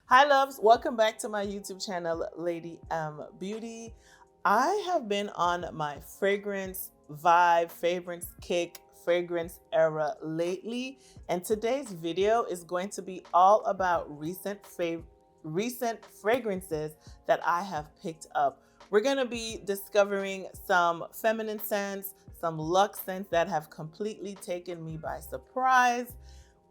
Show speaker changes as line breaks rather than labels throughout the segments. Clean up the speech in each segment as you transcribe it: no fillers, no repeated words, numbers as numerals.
Hi loves, welcome back to my YouTube channel, Lady Beauty. I have been on my fragrance vibe, fragrance kick, fragrance era lately, and today's video is going to be all about recent fragrances that I have picked up. We're going to be discovering some feminine scents, some luxe scents that have completely taken me by surprise.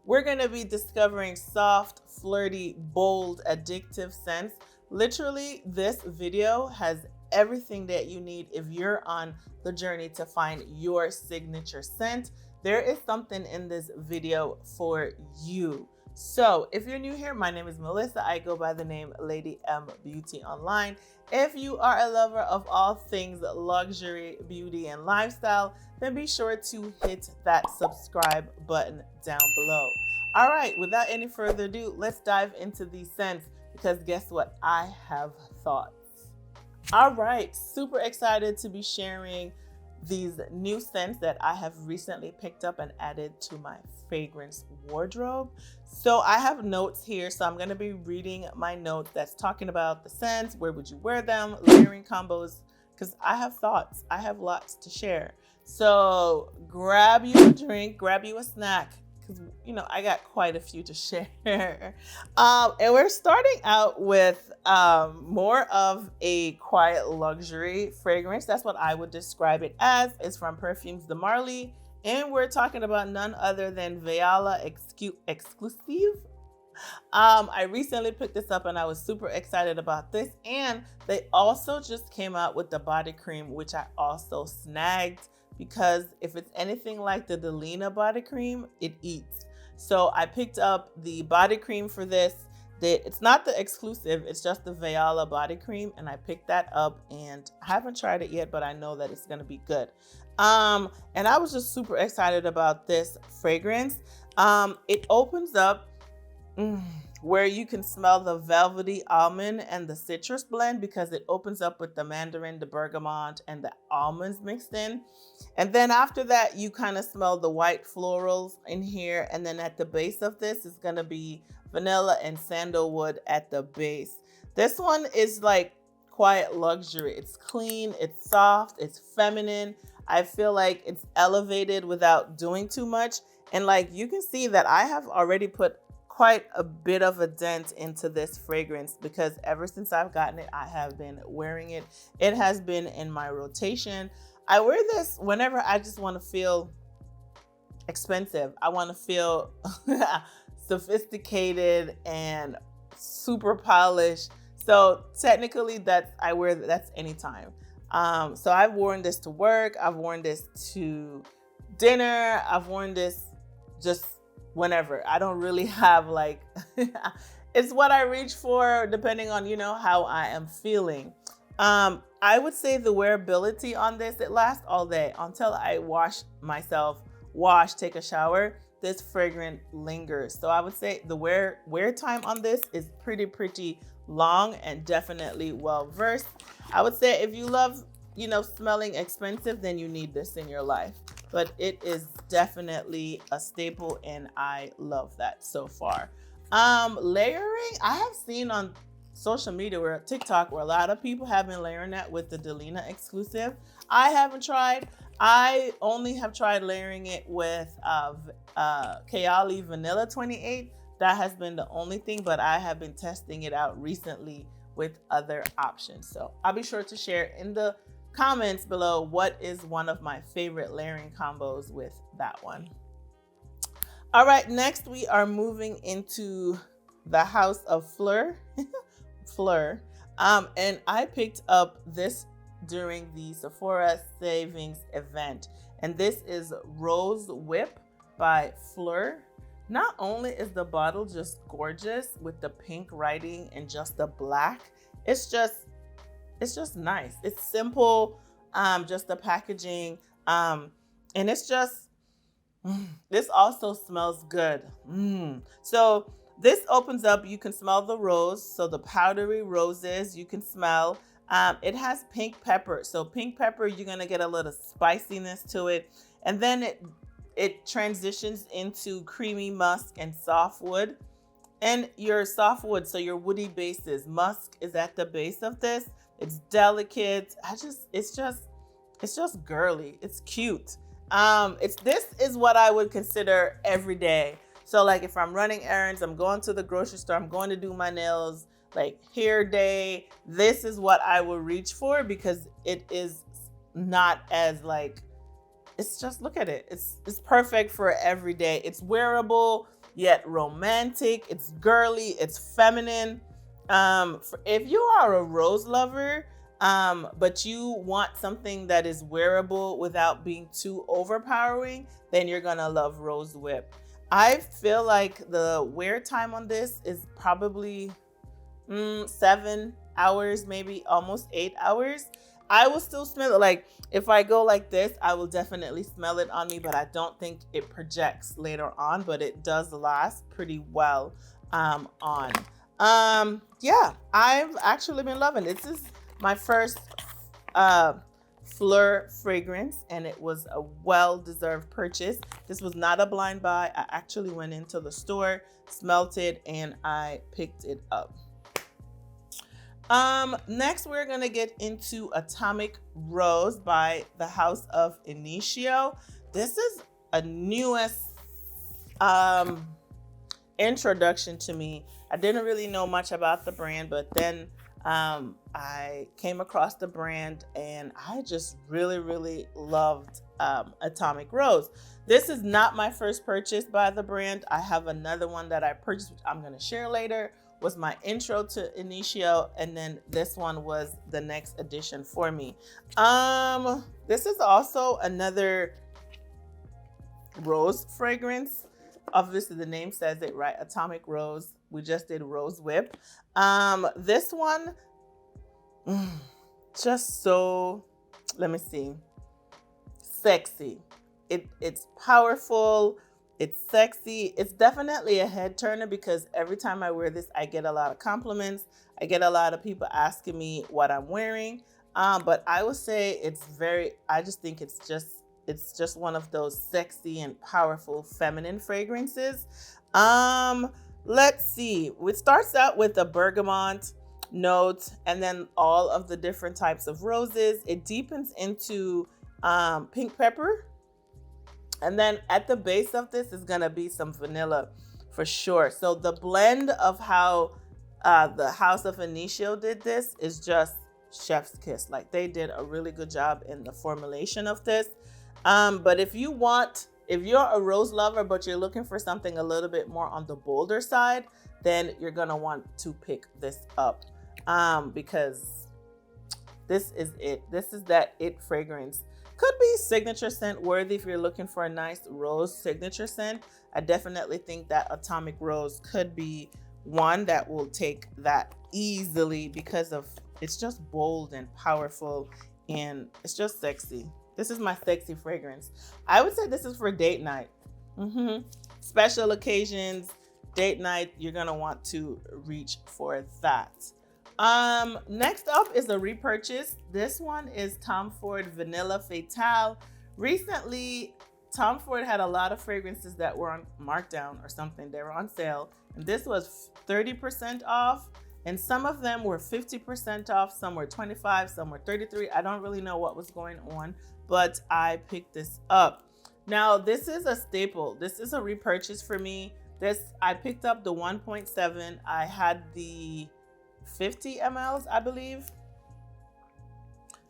We're going to be discovering soft, flirty, bold, addictive scents. Literally, this video has everything that you need if you're on the journey to find your signature scent. There is something in this video for you. So if you're new here, my name is Melissa. I go by the name Lady Beauty online. If you are a lover of all things luxury, beauty, and lifestyle, then be sure to hit that subscribe button down below. All right, without any further ado, let's dive into these scents because guess what? I have thoughts. All right, super excited to be sharing these new scents that I have recently picked up and added to my fragrance wardrobe. So I have notes here, so I'm going to be reading my notes that's talking about the scents, where would you wear them, layering combos, because I have thoughts. I have lots to share. So grab you a drink, grab you a snack, because I got quite a few to share. And we're starting out with more of a quiet luxury fragrance. That's what I would describe it as. It's from Perfumes de Marly, and we're talking about none other than Valaya Exclusif. I recently picked this up and I was super excited about this. And they also just came out with the body cream, which I also snagged because if it's anything like the Delina body cream, it eats. So I picked up the body cream for this. It's not the Exclusif, it's just the Valaya body cream, and I picked that up and I haven't tried it yet, but I know that it's gonna be good. And I was just super excited about this fragrance. It opens up where you can smell the velvety almond and the citrus blend because it opens up with the mandarin, the bergamot, and the almonds mixed in. And then after that, you kind of smell the white florals in here. And then at the base of this is going to be vanilla and sandalwood at the base. This one is like quiet luxury. It's clean, it's soft, it's feminine. I feel like it's elevated without doing too much. And like you can see that I have already put quite a bit of a dent into this fragrance because ever since I've gotten it, I have been wearing it. It has been in my rotation. I wear this whenever I just want to feel expensive. I want to feel sophisticated and super polished. So technically that's anytime. So I've worn this to work. I've worn this to dinner. I've worn this just whenever. I don't really have like, it's what I reach for depending on, how I am feeling. I would say the wearability on this, it lasts all day until I take a shower. This fragrance lingers. So I would say the wear time on this is pretty long and definitely well versed. I would say if you love, smelling expensive, then you need this in your life. But it is definitely a staple and I love that so far. Layering, I have seen on social media or TikTok where a lot of people have been layering that with the Delina Exclusif. I haven't tried. I only have tried layering it with Kayali Vanilla 28. That has been the only thing, but I have been testing it out recently with other options. So I'll be sure to share in the comments below what is one of my favorite layering combos with that one. All right, next we are moving into the house of Phlur. Phlur. And I picked up this during the Sephora Savings event. And this is Rose Whip by Phlur. Not only is the bottle just gorgeous with the pink writing and just the black, it's just nice. It's simple, just the packaging. And it's just, this also smells good. So this opens up, you can smell the rose. So the powdery roses you can smell. It has pink pepper. So pink pepper, you're gonna get a little spiciness to it. And then it transitions into creamy musk and softwood. And your softwood, so your woody bases. Musk is at the base of this. It's delicate. It's just girly. It's cute. This is what I would consider every day. So like if I'm running errands, I'm going to the grocery store, I'm going to do my nails, like hair day, this is what I will reach for because it is not as like, it's just, look at it. It's perfect for every day. It's wearable, yet romantic. It's girly, it's feminine. If you are a rose lover, but you want something that is wearable without being too overpowering, then you're gonna love Rose Whip. I feel like the wear time on this is probably 7 hours, maybe almost 8 hours. I will still smell it. Like if I go like this, I will definitely smell it on me, but I don't think it projects later on, but it does last pretty well on. Yeah, I've actually been loving it. This is my first Phlur fragrance, and it was a well-deserved purchase. This was not a blind buy. I actually went into the store, smelt it, and I picked it up. Next we're gonna get into Atomic Rose by the House of Initio. This is a newest introduction to me. I didn't really know much about the brand, but then I came across the brand and I just really loved Atomic Rose. This is not my first purchase by the brand. I have another one that I purchased, which I'm going to share later, was my intro to Initio, and then this one was the next addition for me. This is also another rose fragrance. Obviously the name says it, right? Atomic Rose. We just did Rose Whip. This one, just so, let me see, sexy. It's powerful. It's sexy. It's definitely a head turner because every time I wear this, I get a lot of compliments. I get a lot of people asking me what I'm wearing. But I would say I just think it's just one of those sexy and powerful feminine fragrances. Let's see. It starts out with a bergamot note and then all of the different types of roses. It deepens into pink pepper. And then at the base of this is going to be some vanilla for sure. So the blend of how the House of Initio did this is just chef's kiss. Like they did a really good job in the formulation of this. But if you're a rose lover, but you're looking for something a little bit more on the bolder side, then you're going to want to pick this up because this is it. This is that it fragrance. Could be signature scent worthy if you're looking for a nice rose signature scent. I definitely think that Atomic Rose could be one that will take that easily because of it's just bold and powerful and it's just sexy. This is my sexy fragrance. I would say this is for date night. Special occasions, date night, you're gonna want to reach for that. Next up is a repurchase. This one is Tom Ford Vanilla Fatale. Recently, Tom Ford had a lot of fragrances that were on markdown or something. They were on sale. And this was 30% off. And some of them were 50% off. Some were 25, some were 33. I don't really know what was going on, but I picked this up. Now, this is a staple. This is a repurchase for me. I picked up the 1.7. I had the 50 mLs, I believe.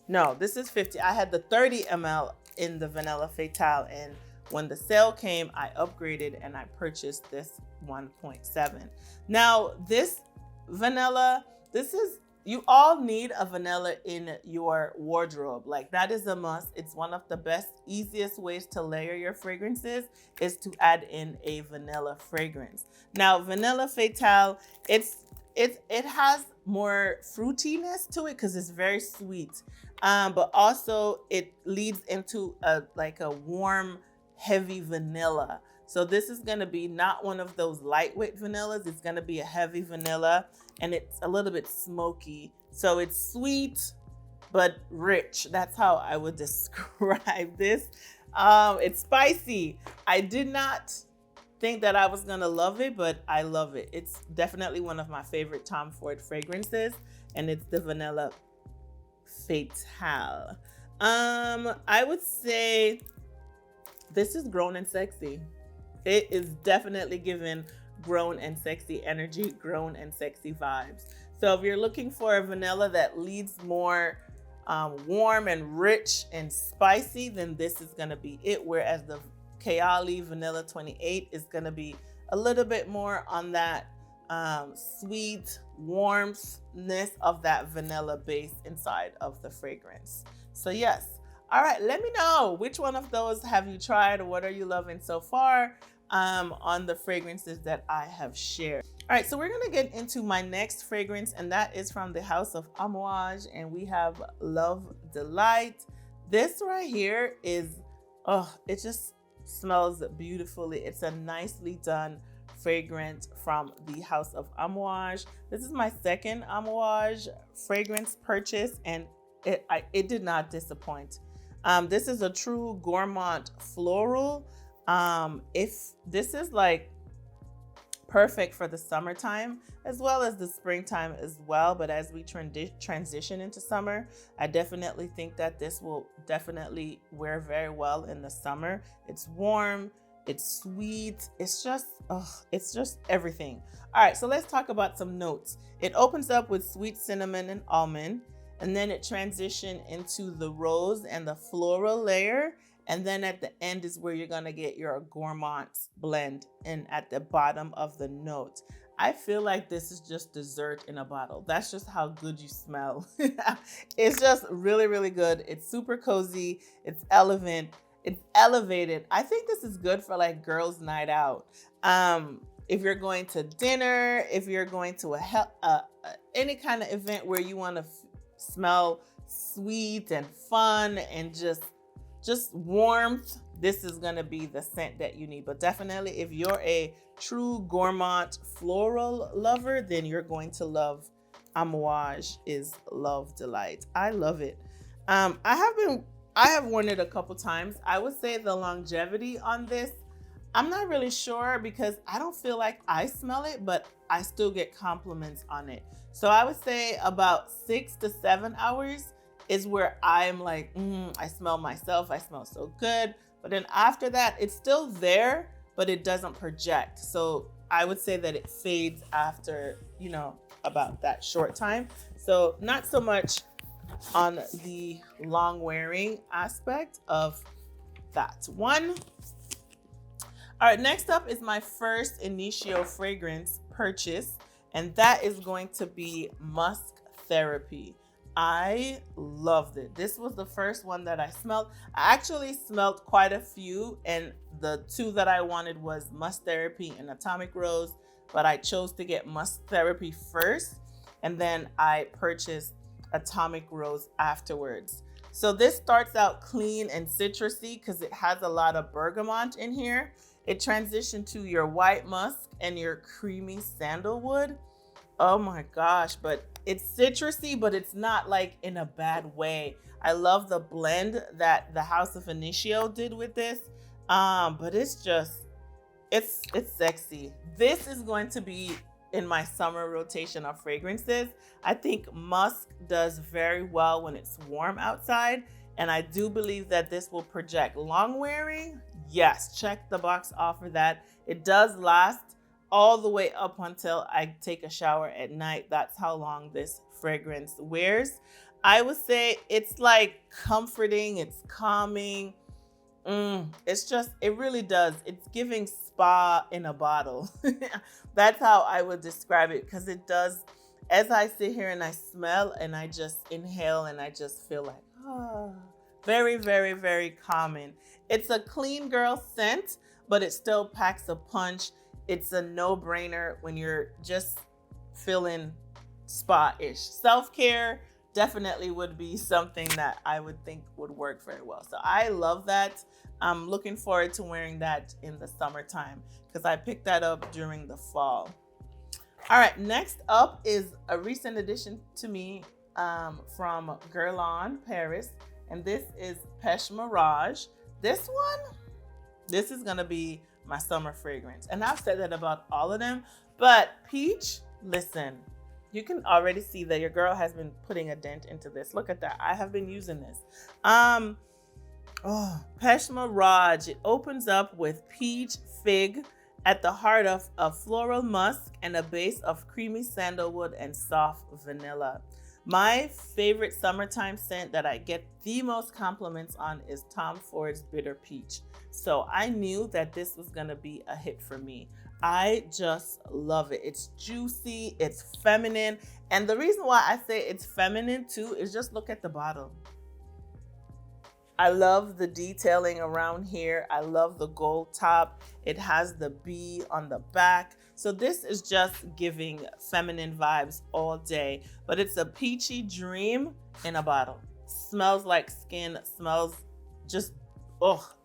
No, this is 50. I had the 30 ml in the Vanilla Fatale, and when the sale came, I upgraded and I purchased this 1.7. Now, this vanilla, you all need a vanilla in your wardrobe. Like that is a must. It's one of the best, easiest ways to layer your fragrances is to add in a vanilla fragrance. Now, Vanilla Fatale, it has more fruitiness to it because it's very sweet, but also it leads into a warm, heavy vanilla. So this is going to be not one of those lightweight vanillas. It's going to be a heavy vanilla, and it's a little bit smoky. So it's sweet but rich. That's how I would describe this. It's spicy. I did not think that I was gonna love it, but I love it. It's definitely one of my favorite Tom Ford fragrances, and it's the vanilla Fatale. I would say this is grown and sexy. It is definitely giving grown and sexy energy, grown and sexy vibes. So if you're looking for a vanilla that leads more warm and rich and spicy, then this is gonna be it. Whereas the Kayali Vanilla 28 is gonna be a little bit more on that sweet warmthness of that vanilla base inside of the fragrance. So yes. All right, let me know which one of those have you tried, or what are you loving so far on the fragrances that I have shared. All right, so we're gonna get into my next fragrance, and that is from the house of Amouage, and we have Love Delight. This right here is, oh, it just smells beautifully. It's a nicely done fragrance from the house of Amouage. This is my second Amouage fragrance purchase, and it did not disappoint. This is a true gourmand floral. If this is like perfect for the summertime as well as the springtime as well, but as we transition into summer, I definitely think that this will definitely wear very well in the summer. It's warm, it's sweet, it's just everything. All right, so let's talk about some notes. It opens up with sweet cinnamon and almond, and then it transitions into the rose and the floral layer. And then at the end is where you're gonna get your gourmands blend, and at the bottom of the note. I feel like this is just dessert in a bottle. That's just how good you smell. It's just really, really good. It's super cozy. It's elegant. It's elevated. I think this is good for like girls' night out. If you're going to dinner, if you're going to any kind of event where you want to smell sweet and fun and just warmth, this is gonna be the scent that you need. But definitely if you're a true gourmand floral lover, then you're going to love Amouage is Love Delight. I love it. I have worn it a couple times. I would say the longevity on this, I'm not really sure because I don't feel like I smell it, but I still get compliments on it. So I would say about 6 to 7 hours is where I'm like, I smell myself, I smell so good. But then after that, it's still there, but it doesn't project. So I would say that it fades after, about that short time. So not so much on the long wearing aspect of that one. All right, next up is my first Initio fragrance purchase, and that is going to be Musk Therapy. I loved it. This was the first one that I smelled. I actually smelled quite a few, and the two that I wanted was Musk Therapy and Atomic Rose, but I chose to get Musk Therapy first, and then I purchased Atomic Rose afterwards. So this starts out clean and citrusy because it has a lot of bergamot in here. It transitioned to your white musk and your creamy sandalwood. Oh my gosh, but it's citrusy, but it's not like in a bad way. I love the blend that the House of Initio did with this. But it's sexy. This is going to be in my summer rotation of fragrances. I think musk does very well when it's warm outside, and I do believe that this will project long wearing. Yes, check the box off for that. It does last all the way up until I take a shower at night. That's how long this fragrance wears. I would say it's like comforting, it's calming. It really does. It's giving spa in a bottle. That's how I would describe it, because it does, as I sit here and I smell and I just inhale and I just feel like, very, very, very calming. It's a clean girl scent, but it still packs a punch. It's a no-brainer when you're just feeling spa-ish. Self-care definitely would be something that I would think would work very well. So I love that. I'm looking forward to wearing that in the summertime because I picked that up during the fall. All right, next up is a recent addition to me from Guerlain, Paris, and this is Peche Mirage. This is gonna be my summer fragrance. And I've said that about all of them, but Peche, listen, you can already see that your girl has been putting a dent into this. Look at that. I have been using this. Peche Mirage. It opens up with peach fig at the heart of a floral musk and a base of creamy sandalwood and soft vanilla. My favorite summertime scent that I get the most compliments on is Tom Ford's Bitter Peach. So I knew that this was gonna be a hit for me. I just love it. It's juicy, it's feminine. And the reason why I say it's feminine too is just look at the bottle. I love the detailing around here. I love the gold top. It has the bee on the back. So this is just giving feminine vibes all day, but it's a peachy dream in a bottle. Smells like skin, smells just,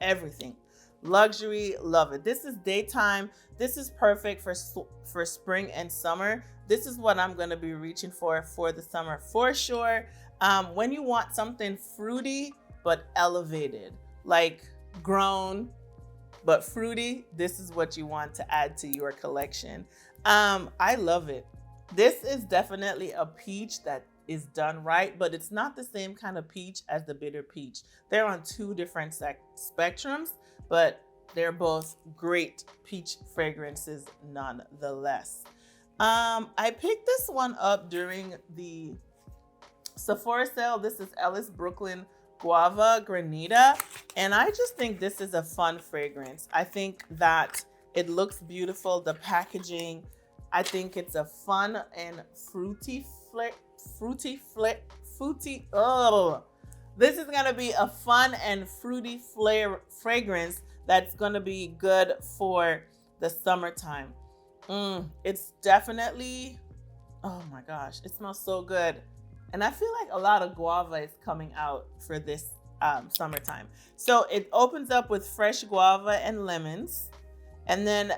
everything. Luxury, love it. This is daytime. This is perfect for spring and summer. This is what I'm gonna be reaching for the summer for sure. When you want something fruity, but elevated, like grown, but fruity, this is what you want to add to your collection. I love it. This is definitely a peach that is done right, but it's not the same kind of peach as the Bitter Peach. They're on two different spectrums, but they're both great peach fragrances nonetheless. I picked this one up during the Sephora sale. This is Ellis Brooklyn Guava Granita, and I just think this is a fun fragrance. I think that it looks beautiful, the packaging. I think it's a fun and fruity. This is gonna be a fun and fruity fragrance that's gonna be good for the summertime. It's definitely, oh my gosh, it smells so good. And I feel like a lot of guava is coming out for this summertime. So it opens up with fresh guava and lemons. And then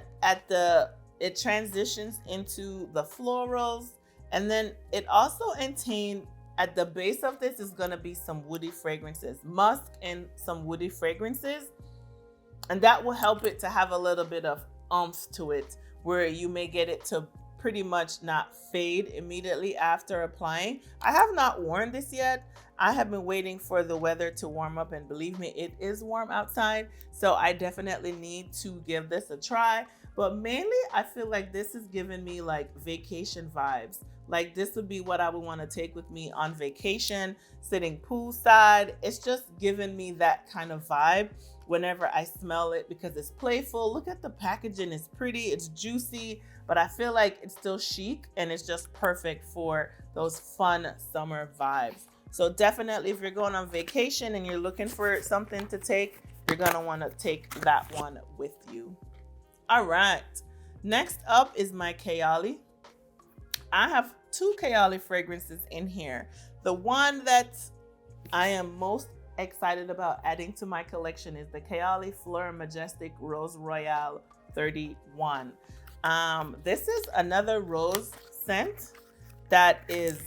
it transitions into the florals. And then it also at the base of this is gonna be some woody fragrances, musk and some woody fragrances. And that will help it to have a little bit of oomph to it, where you may get it to pretty much not fade immediately after applying. I have not worn this yet. I have been waiting for the weather to warm up, and believe me, it is warm outside. So I definitely need to give this a try. But mainly, I feel like this is giving me like vacation vibes. Like this would be what I would want to take with me on vacation, sitting poolside. It's just giving me that kind of vibe whenever I smell it, because it's playful. Look at the packaging, it's pretty, it's juicy, but I feel like it's still chic, and it's just perfect for those fun summer vibes. So definitely, if you're going on vacation and you're looking for something to take, you're gonna wanna take that one with you. All right, next up is my Kayali. I have two Kayali fragrances in here. The one that I am most excited about adding to my collection is the Kayali Phlur Majestic Rose Royale 31. This is another rose scent that is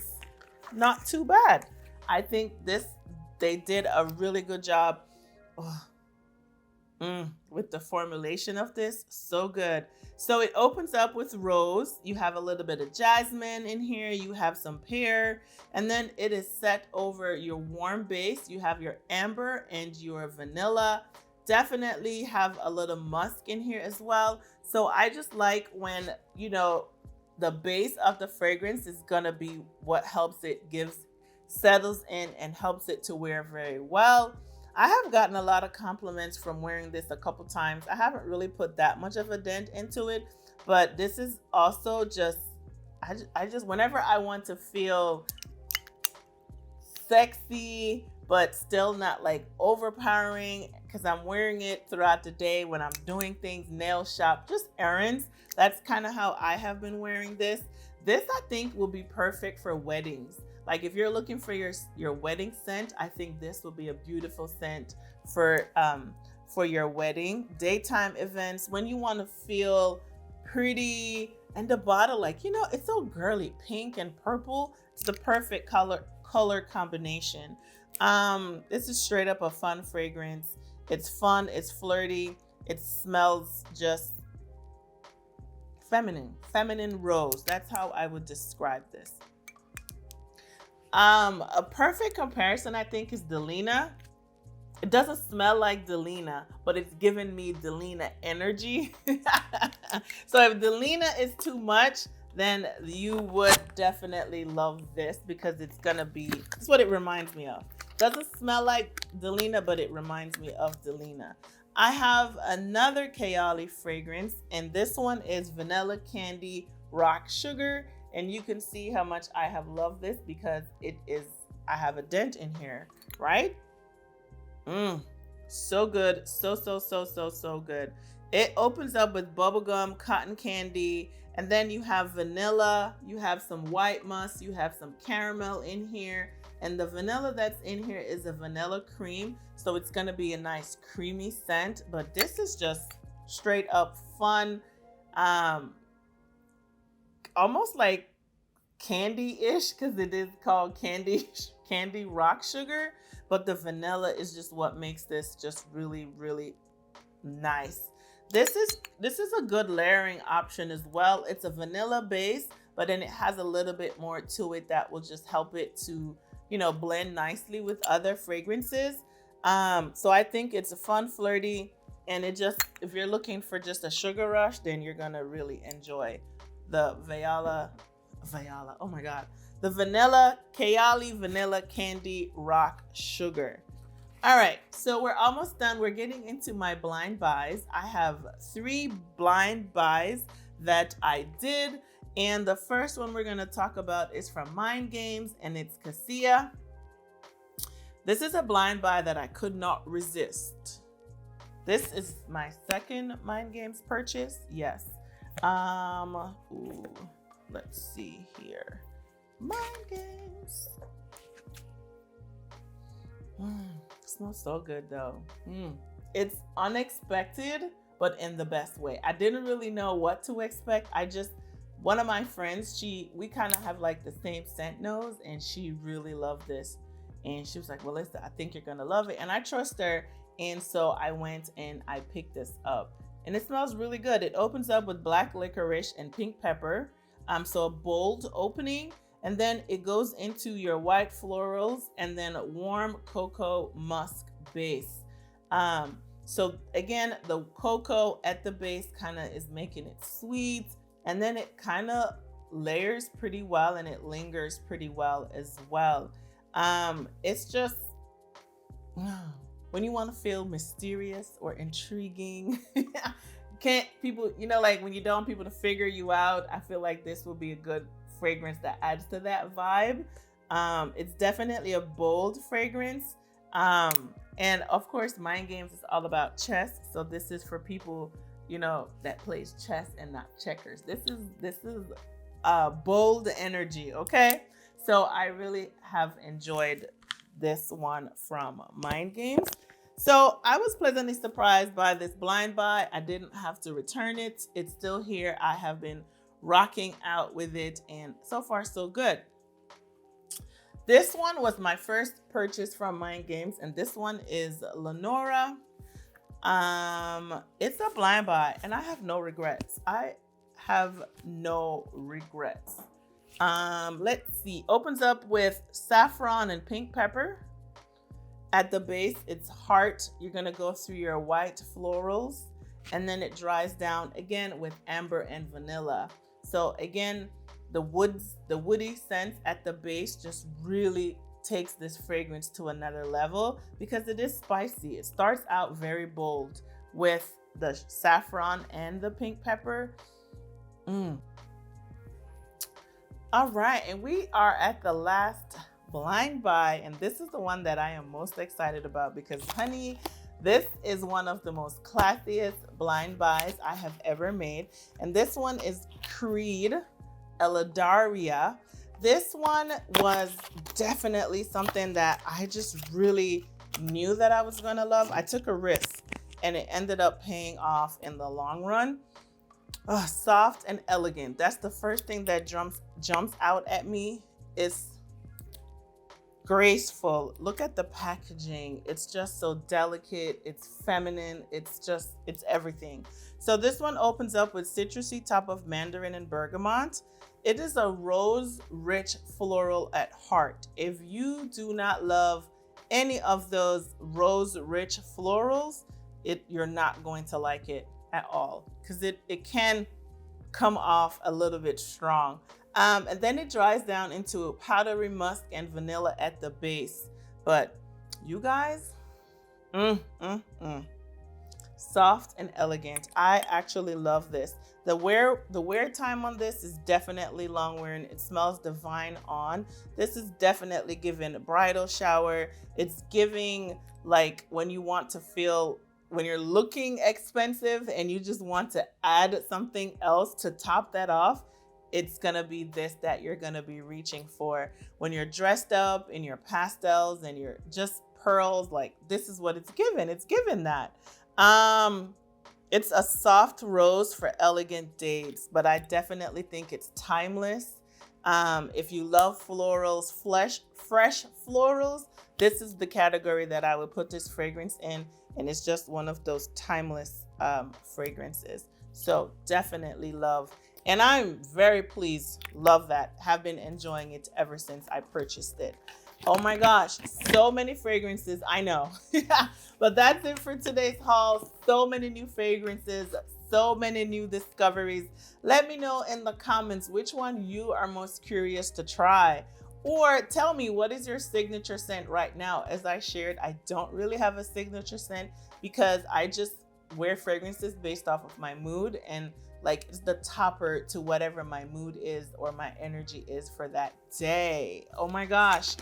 not too bad. I think they did a really good job with the formulation of this. So good. So it opens up with rose. You have a little bit of jasmine in here. You have some pear, and then it is set over your warm base. You have your amber and your vanilla. Definitely have a little musk in here as well. So I just like when, the base of the fragrance is gonna be what helps it settles in and helps it to wear very well. I have gotten a lot of compliments from wearing this a couple times. I haven't really put that much of a dent into it, but this is also just, I just, whenever I want to feel sexy, but still not like overpowering, because I'm wearing it throughout the day when I'm doing things, nail shop, just errands. That's kind of how I have been wearing this. This, I think, will be perfect for weddings. Like if you're looking for your wedding scent, I think this will be a beautiful scent for your wedding. Daytime events, when you want to feel pretty, and the bottle, it's so girly, pink and purple. It's the perfect color combination. This is straight up a fun fragrance. It's fun, it's flirty, It smells just feminine rose. That's how I would describe this. A perfect comparison, I think, is Delina. It doesn't smell like Delina, but it's giving me Delina energy. So if Delina is too much, then you would definitely love this, because it's what it reminds me of. Doesn't smell like Delina, but it reminds me of Delina. I have another Kayali fragrance, and this one is Vanilla Candy Rock Sugar. And you can see how much I have loved this, because I have a dent in here, right? So good. So good. It opens up with bubblegum, cotton candy, and then you have vanilla, you have some white musk, you have some caramel in here. And the vanilla that's in here is a vanilla cream. So it's gonna be a nice creamy scent, but this is just straight up fun. Almost like candy-ish, because it is called candy rock sugar, but the vanilla is just what makes this just really nice. This is a good layering option as well. It's a vanilla base, but then it has a little bit more to it that will just help it to, blend nicely with other fragrances. So I think it's a fun, flirty, and if you're looking for just a sugar rush, then you're gonna really enjoy the oh my God, the Kayali Vanilla Candy Rock Sugar. All right, so we're almost done. We're getting into my blind buys. I have 3 blind buys that I did. And the first one we're gonna talk about is from Mind Games, and it's Cassia. This is a blind buy that I could not resist. This is my second Mind Games purchase, yes. Let's see here. Mind Games. Smells so good though. It's unexpected, but in the best way. I didn't really know what to expect. One of my friends, we kind of have like the same scent nose, and she really loved this. And she was like, well, listen, I think you're gonna love it. And I trust her. And so I went and I picked this up. And it smells really good. It opens up with black licorice and pink pepper. So a bold opening. And then it goes into your white florals and then warm cocoa musk base. So again, the cocoa at the base kind of is making it sweet. And then it kind of layers pretty well, and it lingers pretty well as well. It's just, when you want to feel mysterious or intriguing, like when you don't want people to figure you out, I feel like this will be a good fragrance that adds to that vibe. It's definitely a bold fragrance. And of course, Mind Games is all about chess. So this is for people, that plays chess and not checkers. This is bold energy, okay? So I really have enjoyed this one from Mind Games. So I was pleasantly surprised by this blind buy. I didn't have to return it. It's still here. I have been rocking out with it, and so far so good. This one was my first purchase from Mind Games, and this one is Lenora. It's a blind buy, and I have no regrets. Let's see. Opens up with saffron and pink pepper. At the base, it's heart. You're gonna go through your white florals, and then it dries down again with amber and vanilla. So again, the woody scent at the base just really takes this fragrance to another level, because it is spicy. It starts out very bold with the saffron and the pink pepper. All right, and we are at the last blind buy, and this is the one that I am most excited about, because honey, this is one of the most classiest blind buys I have ever made. And this one is Creed Eladaria. This one was definitely something that I just really knew that I was gonna love. I took a risk, and it ended up paying off in the long run. Soft and elegant. That's the first thing that jumps out at me. Is graceful. Look at the packaging. It's just so delicate. It's feminine. It's everything. So this one opens up with citrusy top of mandarin and bergamot. It is a rose rich floral at heart. If you do not love any of those rose rich florals, you're not going to like it at all, because it can come off a little bit strong. And then it dries down into powdery musk and vanilla at the base. But you guys, soft and elegant. I actually love this. The wear time on this is definitely long wearing. It smells divine on. This is definitely giving a bridal shower. It's giving like when you want to feel, when you're looking expensive and you just want to add something else to top that off, it's gonna be this that you're gonna be reaching for. When you're dressed up in your pastels and you're just pearls, like this is what it's given. It's given that. It's a soft rose for elegant dates, but I definitely think it's timeless. If you love florals, fresh florals, this is the category that I would put this fragrance in. And it's just one of those timeless fragrances. So definitely love. And I'm very pleased, love that. Have been enjoying it ever since I purchased it. Oh my gosh, so many fragrances, I know. But that's it for today's haul. So many new fragrances, so many new discoveries. Let me know in the comments which one you are most curious to try. Or tell me, what is your signature scent right now? As I shared, I don't really have a signature scent because I just wear fragrances based off of my mood, and like it's the topper to whatever my mood is or my energy is for that day. Oh my gosh.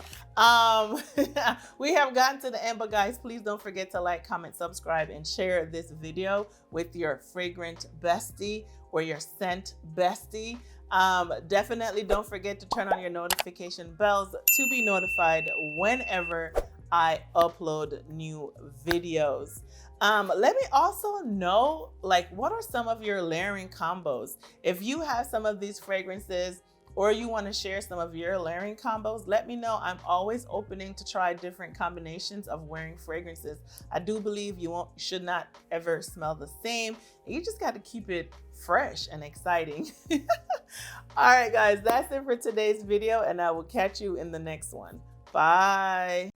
We have gotten to the end, but guys, please don't forget to like, comment, subscribe, and share this video with your fragrant bestie or your scent bestie. Definitely don't forget to turn on your notification bells to be notified whenever I upload new videos. Let me also know, like, what are some of your layering combos? If you have some of these fragrances or you want to share some of your layering combos, let me know. I'm always opening to try different combinations of wearing fragrances. I do believe you should not ever smell the same. You just got to keep it fresh and exciting. All right, guys, that's it for today's video, and I will catch you in the next one. Bye.